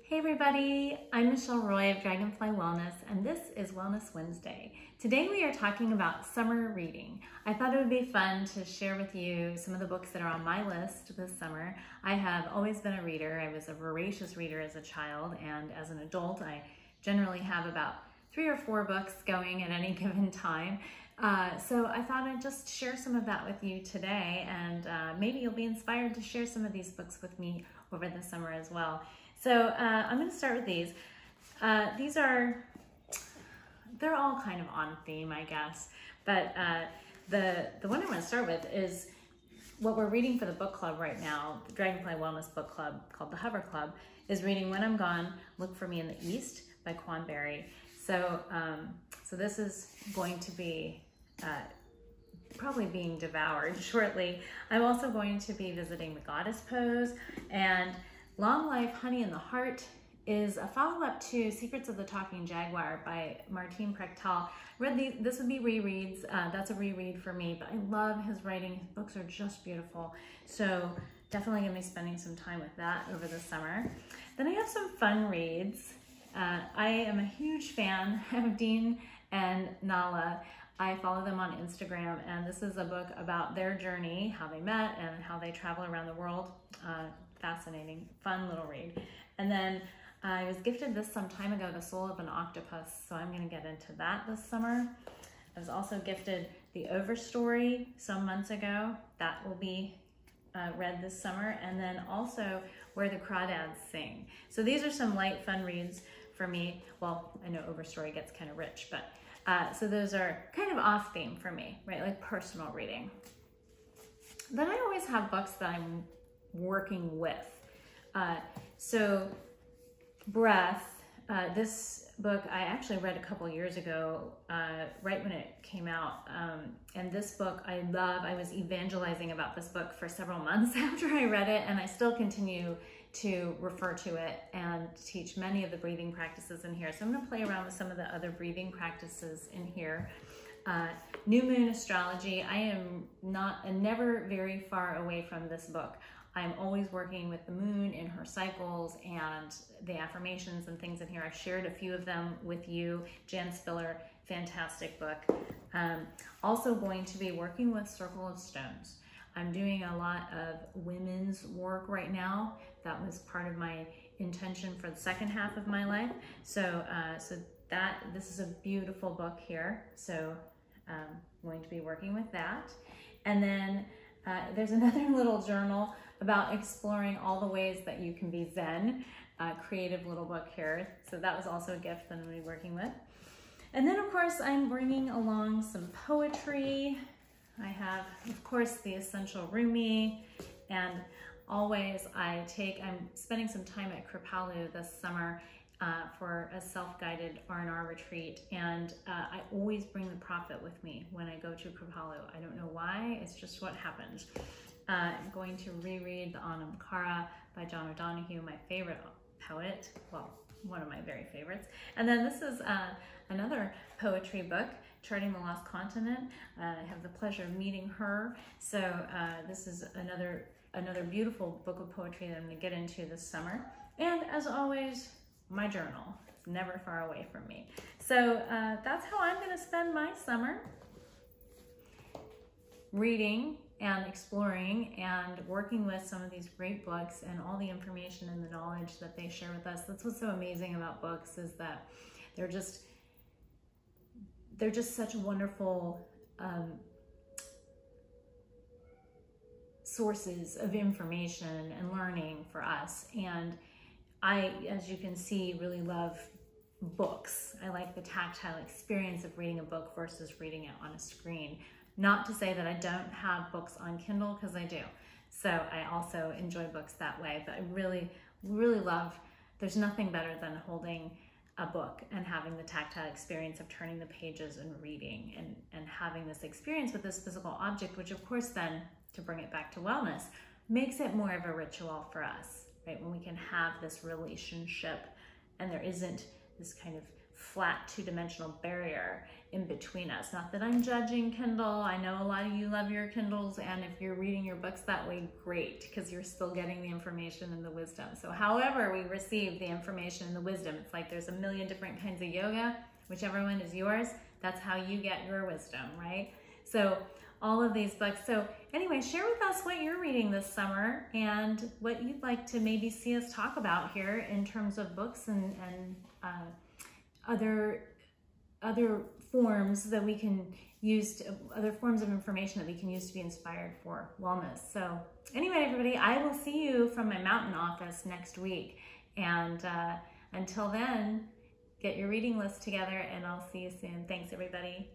Hey everybody, I'm Michelle Roy of Dragonfly Wellness, and this is Wellness Wednesday. Today we are talking about summer reading. I thought it would be fun to share with you some of the books that are on my list this summer. I have always been a reader. I was a voracious reader as a child, and as an adult I generally have about 3 or 4 books going at any given time. So I thought I'd just share some of that with you today, and maybe you'll be inspired to share some of these books with me over the summer as well. So I'm going to start with these. They're all kind of on theme, I guess, but the one I want to start with is what we're reading for the book club right now. The Dragonfly Wellness book club, called the Hover Club, is reading When I'm Gone, Look for Me in the East by Quan Berry. So this is going to be probably being devoured shortly. I'm also going to be visiting the Goddess Pose, and Long Life, Honey in the Heart is a follow-up to Secrets of the Talking Jaguar by Martin Prechtal. This would be rereads. That's a reread for me, but I love his writing. His books are just beautiful. So definitely gonna be spending some time with that over the summer. Then I have some fun reads. I am a huge fan of Dean and Nala. I follow them on Instagram, and this is a book about their journey, how they met and how they travel around the world. Fascinating, fun little read. And then I was gifted this some time ago, The Soul of an Octopus, so I'm going to get into that this summer. I was also gifted The Overstory some months ago. That will be read this summer. And then also Where the Crawdads Sing. So these are some light, fun reads for me. Well, I know Overstory gets kind of rich, but so those are kind of off theme for me, right? Like personal reading. Then I always have books that I'm working with. So Breath, this book I actually read a couple years ago, right when it came out. And this book I love. I was evangelizing about this book for several months after I read it, and I still continue to refer to it and teach many of the breathing practices in here. So I'm going to play around with some of the other breathing practices in here. New Moon Astrology. I am never very far away from this book. I'm always working with the moon in her cycles and the affirmations and things in here. I've shared a few of them with you. Jan Spiller, fantastic book. Also going to be working with Circle of Stones. I'm doing a lot of women's work right now. That was part of my intention for the second half of my life. So, this is a beautiful book here. So I'm going to be working with that. And then there's another little journal about exploring all the ways that you can be Zen, creative little book here. So that was also a gift that I'm going to be working with. And then of course I'm bringing along some poetry. I have, of course, the Essential Rumi, and always I'm spending some time at Kripalu this summer for a self-guided R&R retreat, and I always bring the prophet with me when I go to Kripalu. I don't know why, it's just what happens. I'm going to reread the Anamkara by John O'Donohue, my favorite poet, well, one of my very favorites. And then this is another poetry book, Charting the Lost Continent. I have the pleasure of meeting her. So this is another beautiful book of poetry that I'm going to get into this summer. And as always, my journal. It's never far away from me. So that's how I'm going to spend my summer, reading and exploring and working with some of these great books and all the information and the knowledge that they share with us. That's what's so amazing about books, is that they're just such wonderful sources of information and learning for us. And I, as you can see, really love books. I like the tactile experience of reading a book versus reading it on a screen. Not to say that I don't have books on Kindle, because I do. So I also enjoy books that way, but I really, really love, there's nothing better than holding a book and having the tactile experience of turning the pages and reading and having this experience with this physical object, which of course then, to bring it back to wellness, makes it more of a ritual for us, right? When we can have this relationship and there isn't this kind of flat two-dimensional barrier in between us. Not that I'm judging Kindle. I know a lot of you love your Kindles, and if you're reading your books that way, great, because you're still getting the information and the wisdom. So however we receive the information and the wisdom, it's like there's a million different kinds of yoga, whichever one is yours, that's how you get your wisdom, right? So all of these books. So anyway, share with us what you're reading this summer and what you'd like to maybe see us talk about here in terms of books and other forms that we can use, other forms of information that we can use to be inspired for wellness. So anyway, everybody, I will see you from my mountain office next week. And until then, get your reading list together and I'll see you soon. Thanks, everybody.